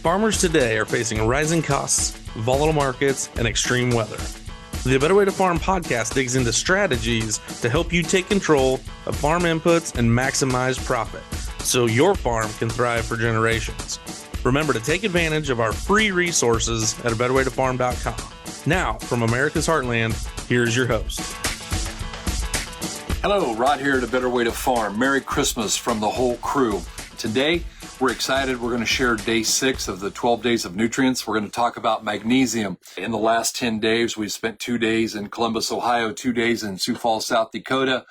Farmers today are facing rising costs, volatile markets, and extreme weather. The A Better Way to Farm podcast digs into strategies to help you take control of farm inputs and maximize profit so your farm can thrive for generations. Remember to take advantage of our free resources at abetterwaytofarm.com. Now, from America's Heartland, here's your host. Hello, Rod here at A Better Way to Farm. Merry Christmas from the whole crew. Today, we're excited. We're going to share day 6 of the 12 days of nutrients. We're going to talk about magnesium. In the last 10 days, we spent 2 days in Columbus, Ohio, 2 days in Sioux Falls, South Dakota,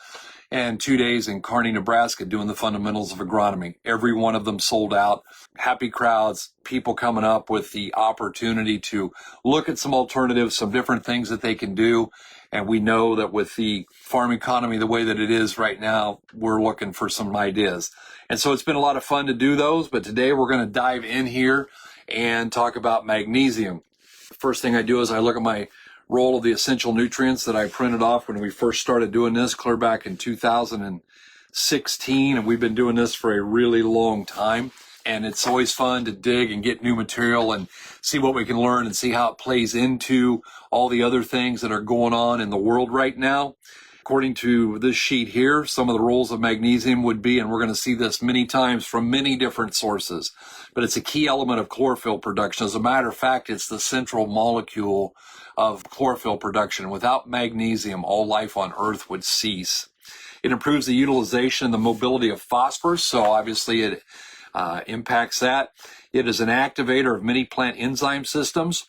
and 2 days in Kearney, Nebraska, doing the fundamentals of agronomy. Every one of them sold out. Happy crowds, people coming up with the opportunity to look at some alternatives, some different things that they can do. And we know that with the farm economy the way that it is right now, we're looking for some ideas. And so it's been a lot of fun to do those, but today we're going to dive in here and talk about magnesium. First thing I do is I look at my roll of the essential nutrients that I printed off when we first started doing this, clear back in 2016, and we've been doing this for a really long time. And it's always fun to dig and get new material and see what we can learn and see how it plays into all the other things that are going on in the world right now. According to this sheet here, some of the roles of magnesium would be, and we're going to see this many times from many different sources, but it's a key element of chlorophyll production. As a matter of fact, it's the central molecule of chlorophyll production. Without magnesium, all life on Earth would cease. It improves the utilization and the mobility of phosphorus, so obviously it impacts that. It is an activator of many plant enzyme systems.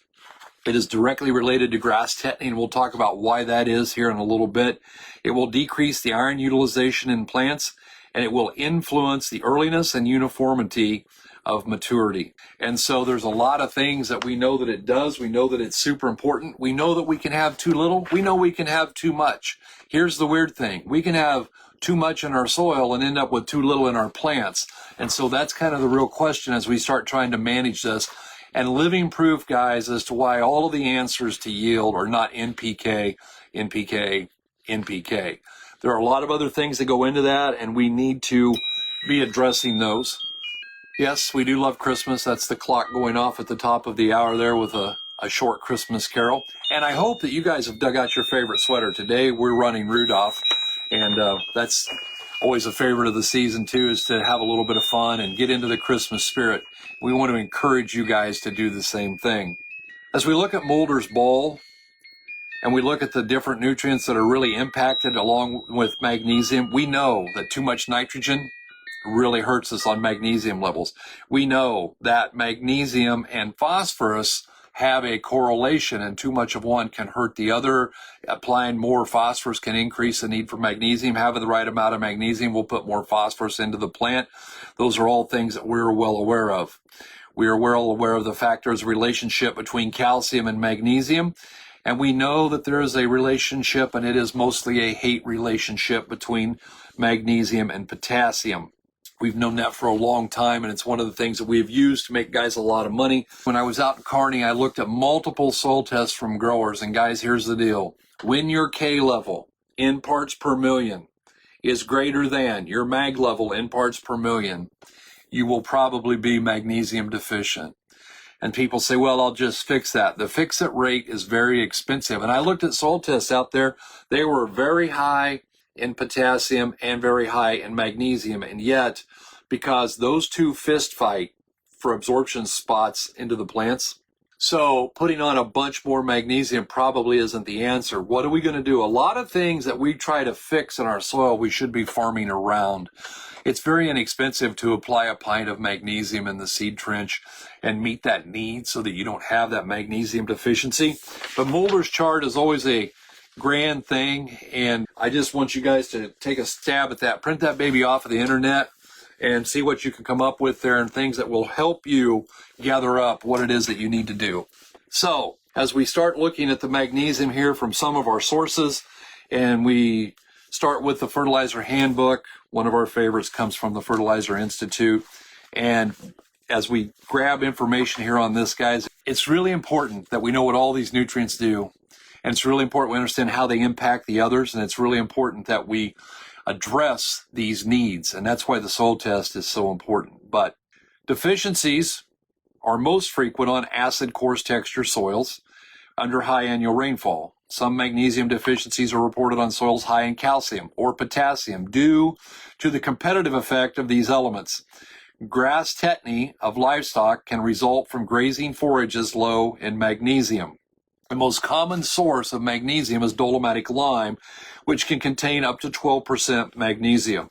It is directly related to grass tetany, and we'll talk about why that is here in a little bit. It will decrease the iron utilization in plants, and it will influence the earliness and uniformity of maturity. And so there's a lot of things that we know that it does. We know that it's super important. We know that we can have too little. We know we can have too much. Here's the weird thing. We can have too much in our soil and end up with too little in our plants. And so that's kind of the real question as we start trying to manage this. And living proof, guys, as to why all of the answers to yield are not NPK, NPK, NPK. There are a lot of other things that go into that, and we need to be addressing those. Yes, we do love Christmas. That's the clock going off at the top of the hour there with a short Christmas carol. And I hope that you guys have dug out your favorite sweater. Today we're running Rudolph, and that's always a favorite of the season too, is to have a little bit of fun and get into the Christmas spirit. We want to encourage you guys to do the same thing. As we look at Mulder's Ball and we look at the different nutrients that are really impacted along with magnesium, we know that too much nitrogen really hurts us on magnesium levels. We know that magnesium and phosphorus have a correlation, and too much of one can hurt the other. Applying more phosphorus can increase the need for magnesium. Having the right amount of magnesium will put more phosphorus into the plant. Those are all things that we're well aware of. We are well aware of the fact there's a relationship between calcium and magnesium, and we know that there is a relationship, and it is mostly a hate relationship between magnesium and potassium. We've known that for a long time, and it's one of the things that we've used to make guys a lot of money. When I was out in Kearney, I looked at multiple soil tests from growers, and guys, here's the deal. When your K level in parts per million is greater than your mag level in parts per million, you will probably be magnesium deficient. And people say, well, I'll just fix that. The fix-it rate is very expensive. And I looked at soil tests out there. They were very high in potassium and very high in magnesium, and yet because those two fist fight for absorption spots into the plants, so putting on a bunch more magnesium probably isn't the answer. What are we going to do? A lot of things that we try to fix in our soil we should be farming around. It's very inexpensive to apply a pint of magnesium in the seed trench and meet that need so that you don't have that magnesium deficiency. But Mulder's chart is always a grand thing, and I just want you guys to take a stab at that. Print that baby off of the internet and see what you can come up with there, and things that will help you gather up what it is that you need to do. So as we start looking at the magnesium here from some of our sources, and we start with the fertilizer handbook, one of our favorites comes from the Fertilizer Institute, and as we grab information here on this, guys, it's really important that we know what all these nutrients do. And it's really important we understand how they impact the others, and it's really important that we address these needs, and that's why the soil test is so important. But deficiencies are most frequent on acid coarse texture soils under high annual rainfall. Some magnesium deficiencies are reported on soils high in calcium or potassium due to the competitive effect of these elements. Grass tetany of livestock can result from grazing forages low in magnesium. The most common source of magnesium is dolomitic lime, which can contain up to 12% magnesium.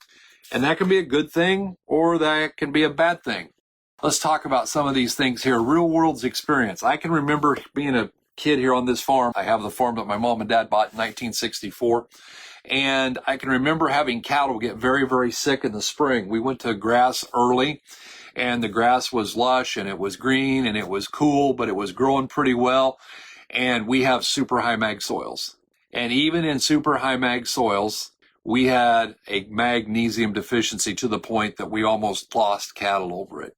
And that can be a good thing or that can be a bad thing. Let's talk about some of these things here. Real world's experience. I can remember being a kid here on this farm. I have the farm that my mom and dad bought in 1964. And I can remember having cattle get very, very sick in the spring. We went to grass early, and the grass was lush, and it was green, and it was cool, but it was growing pretty well. And we have super high mag soils. And even in super high mag soils, we had a magnesium deficiency to the point that we almost lost cattle over it.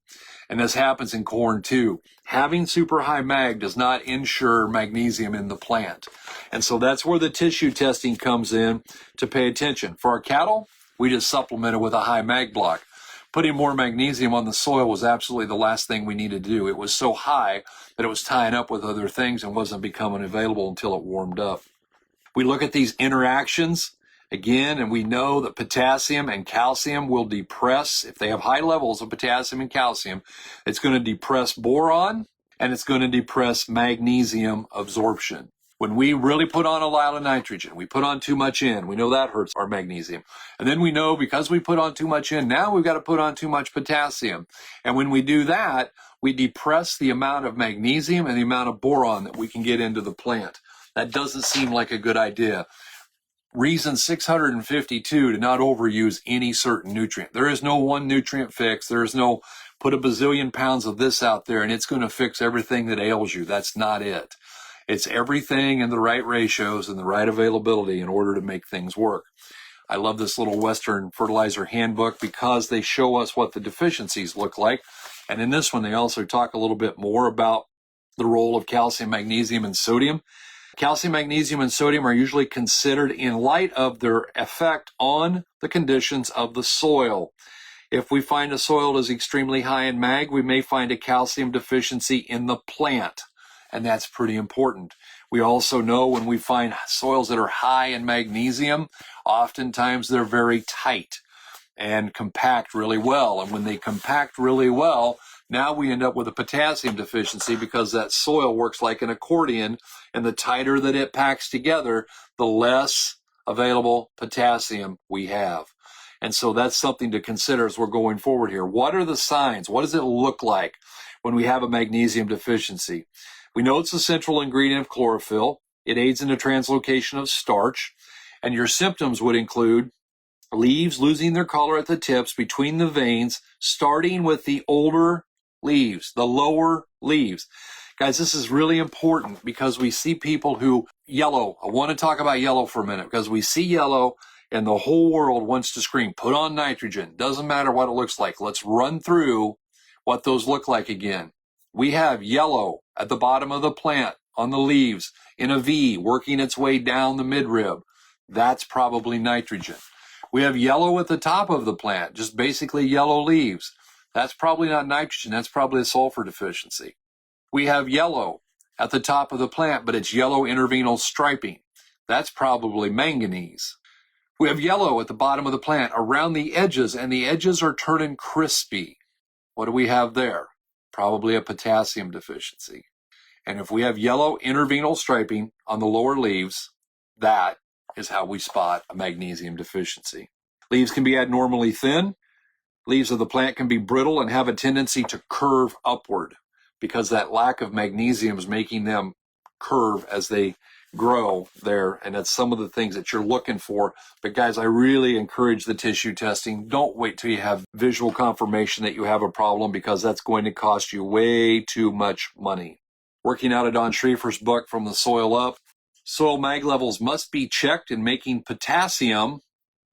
And this happens in corn too. Having super high mag does not ensure magnesium in the plant. And so that's where the tissue testing comes in to pay attention. For our cattle, we just supplemented with a high mag block. Putting more magnesium on the soil was absolutely the last thing we needed to do. It was so high that it was tying up with other things and wasn't becoming available until it warmed up. We look at these interactions again, and we know that potassium and calcium will depress. If they have high levels of potassium and calcium, it's going to depress boron and it's going to depress magnesium absorption. When we really put on a lot of nitrogen, we put on too much in, we know that hurts our magnesium. And then we know because we put on too much in, now we've got to put on too much potassium. And when we do that, we depress the amount of magnesium and the amount of boron that we can get into the plant. That doesn't seem like a good idea. Reason 652 to not overuse any certain nutrient. There is no one nutrient fix. There is no put a bazillion pounds of this out there and it's going to fix everything that ails you. That's not it. It's everything in the right ratios and the right availability in order to make things work. I love this little Western fertilizer handbook because they show us what the deficiencies look like. And in this one, they also talk a little bit more about the role of calcium, magnesium, and sodium. Calcium, magnesium, and sodium are usually considered in light of their effect on the conditions of the soil. If we find a soil is extremely high in mag, we may find a calcium deficiency in the plant, and that's pretty important. We also know when we find soils that are high in magnesium, oftentimes they're very tight and compact really well. And when they compact really well, now we end up with a potassium deficiency because that soil works like an accordion, and the tighter that it packs together, the less available potassium we have. And so that's something to consider as we're going forward here. What are the signs? What does it look like when we have a magnesium deficiency? We know it's the central ingredient of chlorophyll. It aids in the translocation of starch. And your symptoms would include leaves losing their color at the tips between the veins, starting with the older leaves, the lower leaves. Guys, this is really important because we see people who yellow. I want to talk about yellow for a minute because we see yellow and the whole world wants to scream, put on nitrogen. Doesn't matter what it looks like. Let's run through what those look like again. We have yellow at the bottom of the plant on the leaves in a V working its way down the midrib. That's probably nitrogen. We have yellow at the top of the plant, just basically yellow leaves. That's probably not nitrogen. That's probably a sulfur deficiency. We have yellow at the top of the plant, but it's yellow intervenal striping. That's probably manganese. We have yellow at the bottom of the plant around the edges, and the edges are turning crispy. What do we have there? Probably a potassium deficiency. And if we have yellow intervenal striping on the lower leaves, that is how we spot a magnesium deficiency. Leaves can be abnormally thin. Leaves of the plant can be brittle and have a tendency to curve upward because that lack of magnesium is making them curve as they grow there. And that's some of the things that you're looking for. But guys, I really encourage the tissue testing. Don't wait till you have visual confirmation that you have a problem because that's going to cost you way too much money. Working out of Don Schrieffer's book, From the Soil Up, soil mag levels must be checked in making potassium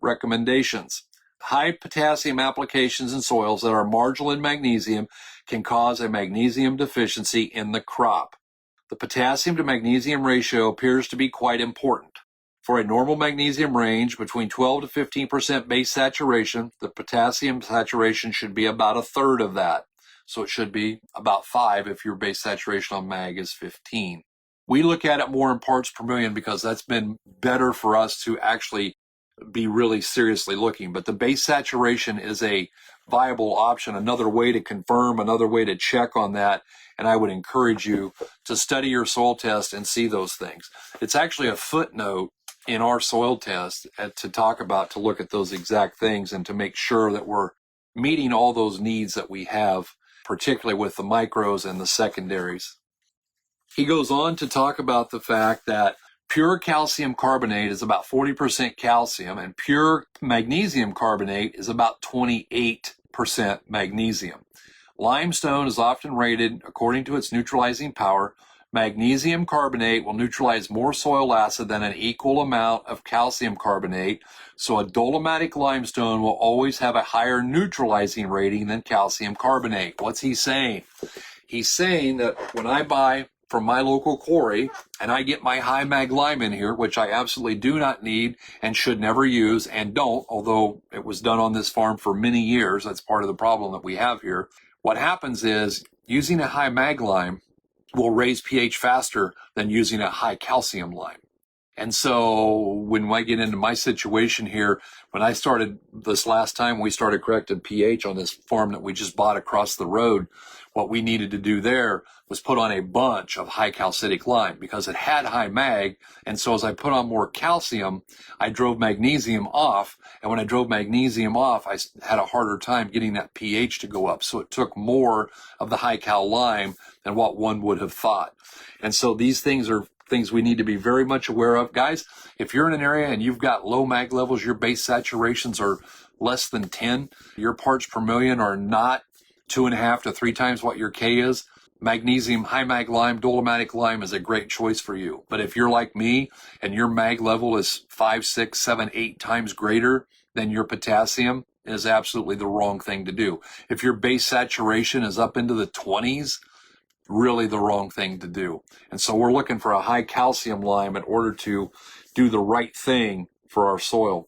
recommendations. High potassium applications in soils that are marginal in magnesium can cause a magnesium deficiency in the crop. The potassium to magnesium ratio appears to be quite important. For a normal magnesium range between 12 to 15% base saturation, the potassium saturation should be about a third of that. So it should be about 5 if your base saturation on mag is 15. We look at it more in parts per million because that's been better for us to actually be really seriously looking. But the base saturation is a viable option, another way to confirm, another way to check on that. And I would encourage you to study your soil test and see those things. It's actually a footnote in our soil test to talk about, to look at those exact things and to make sure that we're meeting all those needs that we have, particularly with the micros and the secondaries. He goes on to talk about the fact that pure calcium carbonate is about 40% calcium and pure magnesium carbonate is about 28% magnesium. Limestone is often rated according to its neutralizing power. Magnesium carbonate will neutralize more soil acid than an equal amount of calcium carbonate, so a dolomitic limestone will always have a higher neutralizing rating than calcium carbonate. What's he saying? He's saying that when I buy from my local quarry and I get my high mag lime in here, which I absolutely do not need and should never use and don't, although it was done on this farm for many years, that's part of the problem that we have here. What happens is using a high mag lime will raise pH faster than using a high calcium lime. And so when I get into my situation here, when I started this last time, we started correcting pH on this farm that we just bought across the road. What we needed to do there was put on a bunch of high calcitic lime because it had high mag. And so as I put on more calcium, I drove magnesium off. And when I drove magnesium off, I had a harder time getting that pH to go up. So it took more of the high cal lime than what one would have thought. And so these things are things we need to be very much aware of. Guys, if you're in an area and you've got low mag levels, your base saturations are less than 10, your parts per million are not 2.5 to 3 times what your K is, magnesium, high mag lime, dolomitic lime is a great choice for you. But if you're like me and your mag level is 5, 6, 7, 8 times greater than your potassium, it is absolutely the wrong thing to do. If your base saturation is up into the 20s, really the wrong thing to do. And so we're looking for a high calcium lime in order to do the right thing for our soil.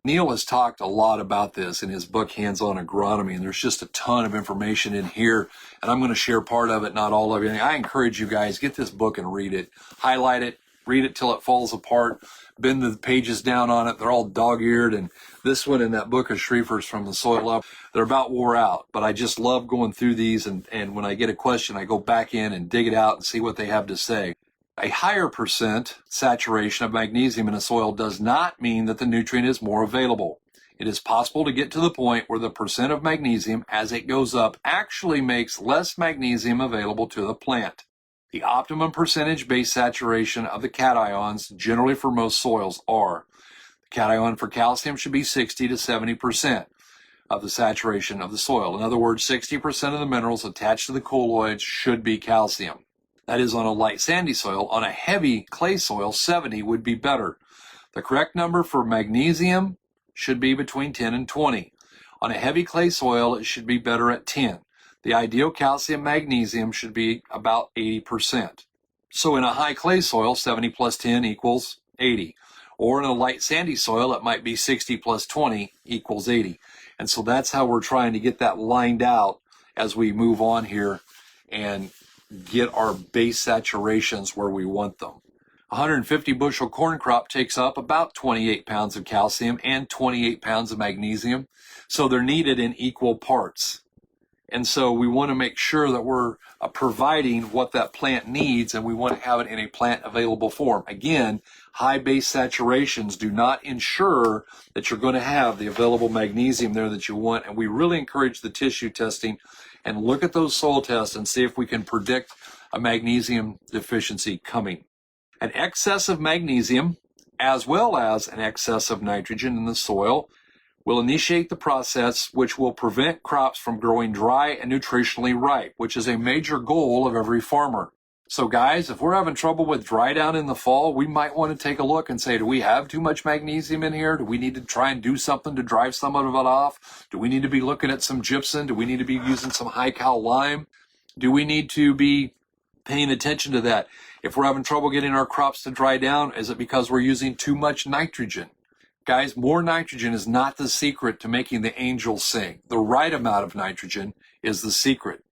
Neil has talked a lot about this in his book, Hands-On Agronomy, and there's just a ton of information in here, and I'm going to share part of it, not all of it. I encourage you guys, get this book and read it. Highlight it, read it till it falls apart, bend the pages down on it. They're all dog-eared, and this one and that book of Schrieffer's from the Soil Lab, they're about wore out, but I just love going through these, and when I get a question, I go back in and dig it out and see what they have to say. A higher percent saturation of magnesium in a soil does not mean that the nutrient is more available. It is possible to get to the point where the percent of magnesium as it goes up actually makes less magnesium available to the plant. The optimum percentage base saturation of the cations, generally for most soils, are the cation for calcium should be 60 to 70% of the saturation of the soil. In other words, 60% of the minerals attached to the colloids should be calcium. That is on a light sandy soil. On a heavy clay soil, 70 would be better. The correct number for magnesium should be between 10 and 20. On a heavy clay soil, it should be better at 10. The ideal calcium magnesium should be about 80%. So in a high clay soil, 70 plus 10 equals 80. Or in a light sandy soil, it might be 60 plus 20 equals 80. And so that's how we're trying to get that lined out as we move on here and get our base saturations where we want them. 150 bushel corn crop takes up about 28 pounds of calcium and 28 pounds of magnesium, so they're needed in equal parts. And so we want to make sure that we're providing what that plant needs, and we want to have it in a plant available form. Again, high base saturations do not ensure that you're going to have the available magnesium there that you want, and we really encourage the tissue testing and look at those soil tests and see if we can predict a magnesium deficiency coming. An excess of magnesium, as well as an excess of nitrogen in the soil, will initiate the process which will prevent crops from growing dry and nutritionally ripe, which is a major goal of every farmer. So guys, if we're having trouble with dry down in the fall, we might want to take a look and say, do we have too much magnesium in here? Do we need to try and do something to drive some of it off? Do we need to be looking at some gypsum? Do we need to be using some high cal lime? Do we need to be paying attention to that? If we're having trouble getting our crops to dry down, is it because we're using too much nitrogen? Guys, more nitrogen is not the secret to making the angels sing. The right amount of nitrogen is the secret.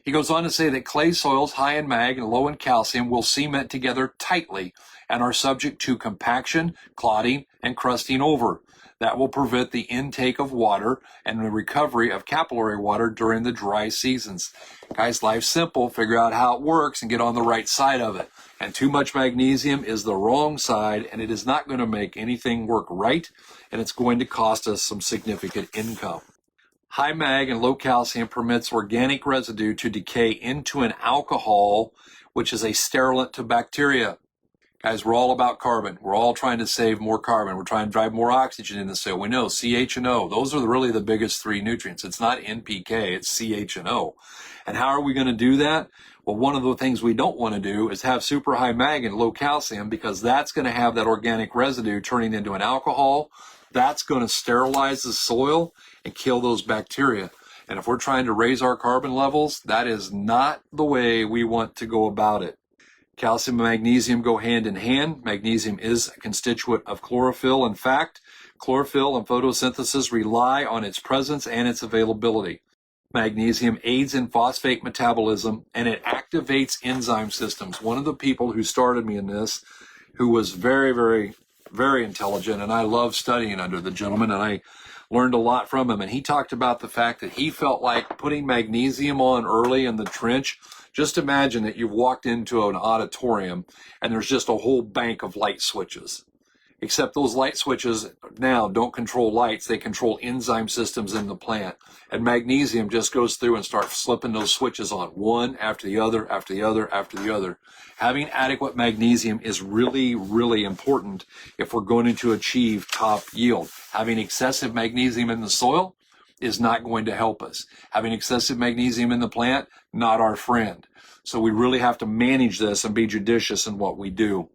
He goes on to say that clay soils high in mag and low in calcium will cement together tightly and are subject to compaction, clotting, and crusting over. That will prevent the intake of water and the recovery of capillary water during the dry seasons. Guys, life's simple. Figure out how it works and get on the right side of it. And too much magnesium is the wrong side, and it is not going to make anything work right, and it's going to cost us some significant income. High mag and low calcium permits organic residue to decay into an alcohol, which is a sterilant to bacteria. Guys, we're all about carbon. We're all trying to save more carbon. We're trying to drive more oxygen in the soil. We know CH and O. Those are really the biggest three nutrients. It's not NPK, it's CH and O. And how are we going to do that? Well, one of the things we don't want to do is have super high mag and low calcium, because that's going to have that organic residue turning into an alcohol. That's going to sterilize the soil and kill those bacteria. And if we're trying to raise our carbon levels, that is not the way we want to go about it. Calcium and magnesium go hand in hand. Magnesium is a constituent of chlorophyll. In fact, chlorophyll and photosynthesis rely on its presence and its availability. Magnesium aids in phosphate metabolism, and it activates enzyme systems. One of the people who started me in this, who was very, very, very intelligent, and I love studying under the gentleman, and I learned a lot from him, and he talked about the fact that he felt like putting magnesium on early in the trench. Just imagine that you've walked into an auditorium and there's just a whole bank of light switches. Except those light switches now don't control lights, they control enzyme systems in the plant. And magnesium just goes through and starts slipping those switches on, one after the other, after the other, after the other. Having adequate magnesium is really, really important if we're going to achieve top yield. Having excessive magnesium in the soil is not going to help us. Having excessive magnesium in the plant, not our friend. So we really have to manage this and be judicious in what we do.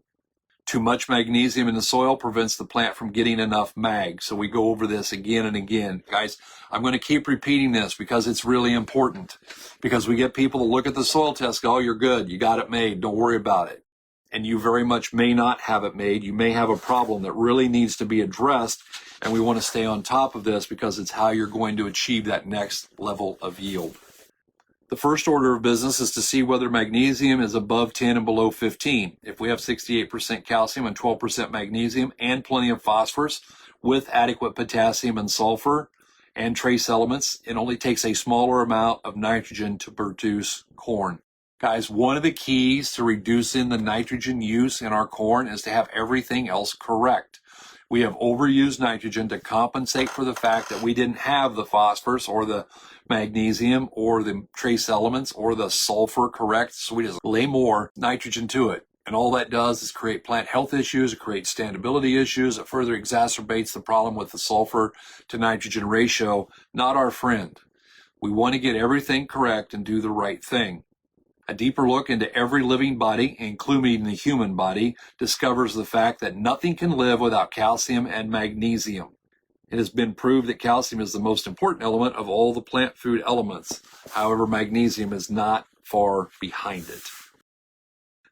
Too much magnesium in the soil prevents the plant from getting enough mag. So we go over this again and again. Guys, I'm going to keep repeating this because it's really important. Because we get people to look at the soil test, go, oh, you're good, you got it made, don't worry about it. And you very much may not have it made. You may have a problem that really needs to be addressed, and we want to stay on top of this because it's how you're going to achieve that next level of yield. The first order of business is to see whether magnesium is above 10 and below 15. If we have 68% calcium and 12% magnesium and plenty of phosphorus with adequate potassium and sulfur and trace elements, it only takes a smaller amount of nitrogen to produce corn. Guys, one of the keys to reducing the nitrogen use in our corn is to have everything else correct. We have overused nitrogen to compensate for the fact that we didn't have the phosphorus or the magnesium or the trace elements or the sulfur correct, so we just lay more nitrogen to it. And all that does is create plant health issues, it creates standability issues, it further exacerbates the problem with the sulfur to nitrogen ratio. Not our friend. We want to get everything correct and do the right thing. A deeper look into every living body, including the human body, discovers the fact that nothing can live without calcium and magnesium. It has been proved that calcium is the most important element of all the plant food elements. However, magnesium is not far behind it.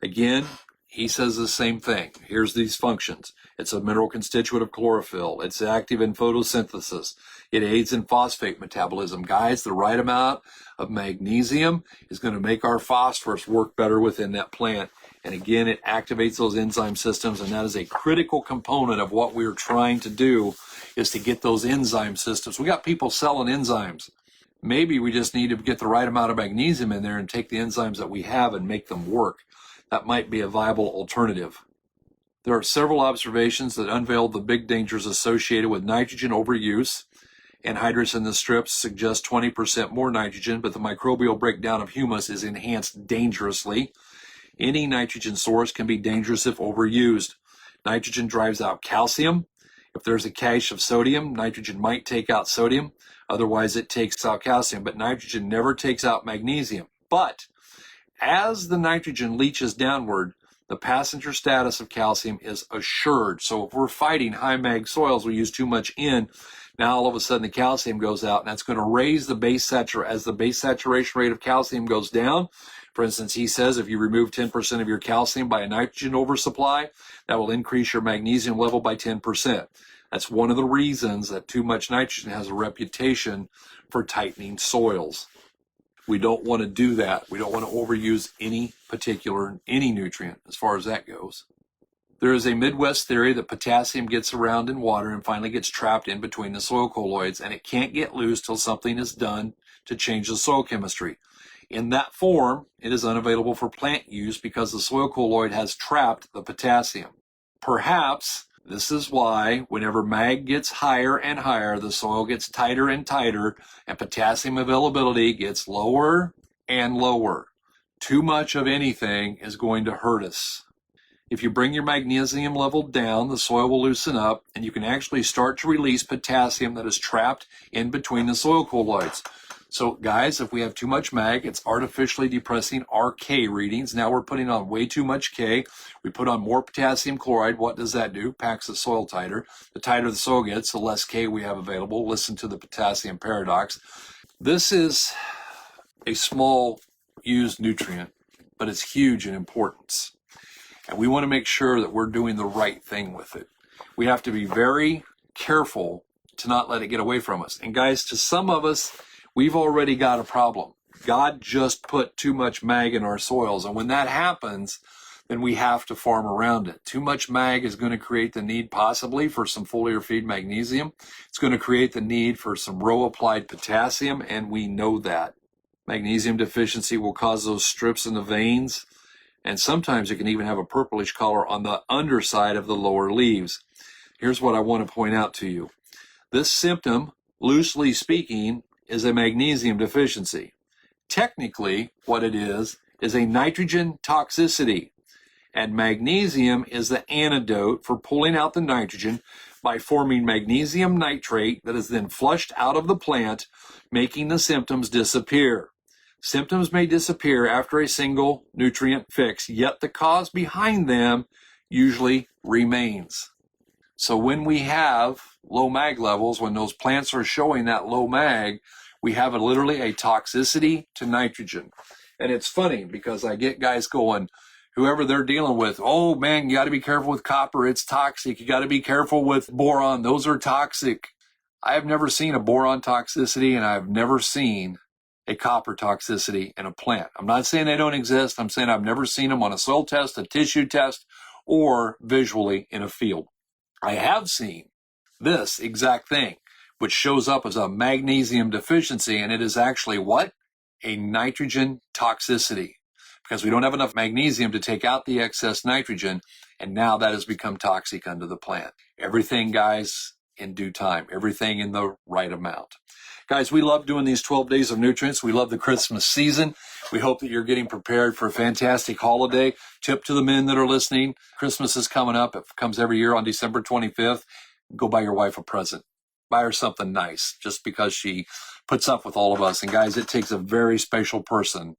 Again, he says the same thing. Here's these functions. It's a mineral constituent of chlorophyll. It's active in photosynthesis. It aids in phosphate metabolism. Guys, the right amount of magnesium is going to make our phosphorus work better within that plant. And again, it activates those enzyme systems, and that is a critical component of what we're trying to do, is to get those enzyme systems. We got people selling enzymes. Maybe we just need to get the right amount of magnesium in there and take the enzymes that we have and make them work. That might be a viable alternative. There are several observations that unveil the big dangers associated with nitrogen overuse. Anhydrous in the strips suggests 20% more nitrogen, but the microbial breakdown of humus is enhanced dangerously. Any nitrogen source can be dangerous if overused. Nitrogen drives out calcium. If there's a cache of sodium, nitrogen might take out sodium. Otherwise, it takes out calcium, but nitrogen never takes out magnesium. But as the nitrogen leaches downward, the passenger status of calcium is assured. So if we're fighting high mag soils, we use too much in, now all of a sudden the calcium goes out, and that's going to raise the base saturation. As the base saturation rate of calcium goes down, for instance, he says if you remove 10% of your calcium by a nitrogen oversupply, that will increase your magnesium level by 10%. That's one of the reasons that too much nitrogen has a reputation for tightening soils. We don't want to do that. We don't want to overuse any nutrient as far as that goes. There is a Midwest theory that potassium gets around in water and finally gets trapped in between the soil colloids, and it can't get loose till something is done to change the soil chemistry. In that form, it is unavailable for plant use because the soil colloid has trapped the potassium. Perhaps this is why whenever mag gets higher and higher, the soil gets tighter and tighter, and potassium availability gets lower and lower. Too much of anything is going to hurt us. If you bring your magnesium level down, the soil will loosen up, and you can actually start to release potassium that is trapped in between the soil colloids. So guys, if we have too much mag, it's artificially depressing our K readings. Now we're putting on way too much K. We put on more potassium chloride. What does that do? Packs the soil tighter. The tighter the soil gets, the less K we have available. Listen to the potassium paradox. This is a small used nutrient, but it's huge in importance. And we want to make sure that we're doing the right thing with it. We have to be very careful to not let it get away from us. And guys, to some of us, we've already got a problem. God just put too much mag in our soils. And when that happens, then we have to farm around it. Too much mag is going to create the need possibly for some foliar feed magnesium. It's going to create the need for some row applied potassium, and we know that. Magnesium deficiency will cause those strips in the veins, and sometimes it can even have a purplish color on the underside of the lower leaves. Here's what I want to point out to you. This symptom, loosely speaking, is a magnesium deficiency. Technically, what it is a nitrogen toxicity. And magnesium is the antidote for pulling out the nitrogen by forming magnesium nitrate that is then flushed out of the plant, making the symptoms disappear. Symptoms may disappear after a single nutrient fix, yet the cause behind them usually remains. So when we have low mag levels, when those plants are showing that low mag, we have literally a toxicity to nitrogen. And it's funny because I get guys going, whoever they're dealing with, oh man, you got to be careful with copper, it's toxic. You got to be careful with boron, those are toxic. I have never seen a boron toxicity, and I've never seen a copper toxicity in a plant. I'm not saying they don't exist. I'm saying I've never seen them on a soil test, a tissue test, or visually in a field. I have seen this exact thing, which shows up as a magnesium deficiency, and it is actually what? A nitrogen toxicity, because we don't have enough magnesium to take out the excess nitrogen, and now that has become toxic under the plant. Everything, guys, in due time, everything in the right amount. Guys, we love doing these 12 days of nutrients. We love the Christmas season. We hope that you're getting prepared for a fantastic holiday. Tip to the men that are listening, Christmas is coming up. It comes every year on December 25th. Go buy your wife a present. Buy her something nice just because she puts up with all of us. And guys, it takes a very special person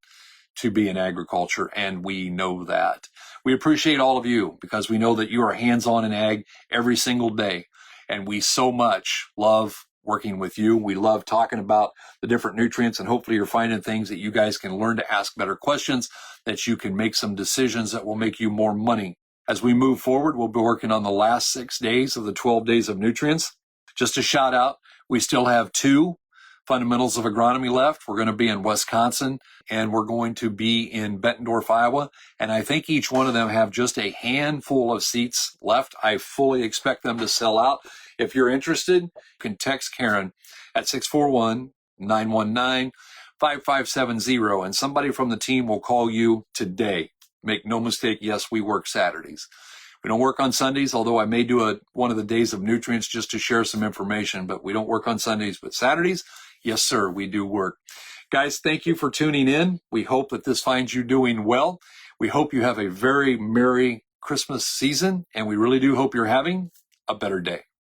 to be in agriculture, and we know that. We appreciate all of you because we know that you are hands-on in ag every single day. And we so much love working with you. We love talking about the different nutrients, and hopefully you're finding things that you guys can learn to ask better questions, that you can make some decisions that will make you more money. As we move forward, we'll be working on the last 6 days of the 12 days of nutrients. Just a shout out, we still have 2 fundamentals of agronomy left. We're going to be in Wisconsin, and we're going to be in Bettendorf, Iowa. And I think each one of them have just a handful of seats left. I fully expect them to sell out. If you're interested, you can text Karen at 641-919-5570, and somebody from the team will call you today. Make no mistake, yes, we work Saturdays. We don't work on Sundays, although I may do one of the days of nutrients just to share some information, but we don't work on Sundays. But Saturdays, yes, sir, we do work. Guys, thank you for tuning in. We hope that this finds you doing well. We hope you have a very Merry Christmas season, and we really do hope you're having a better day.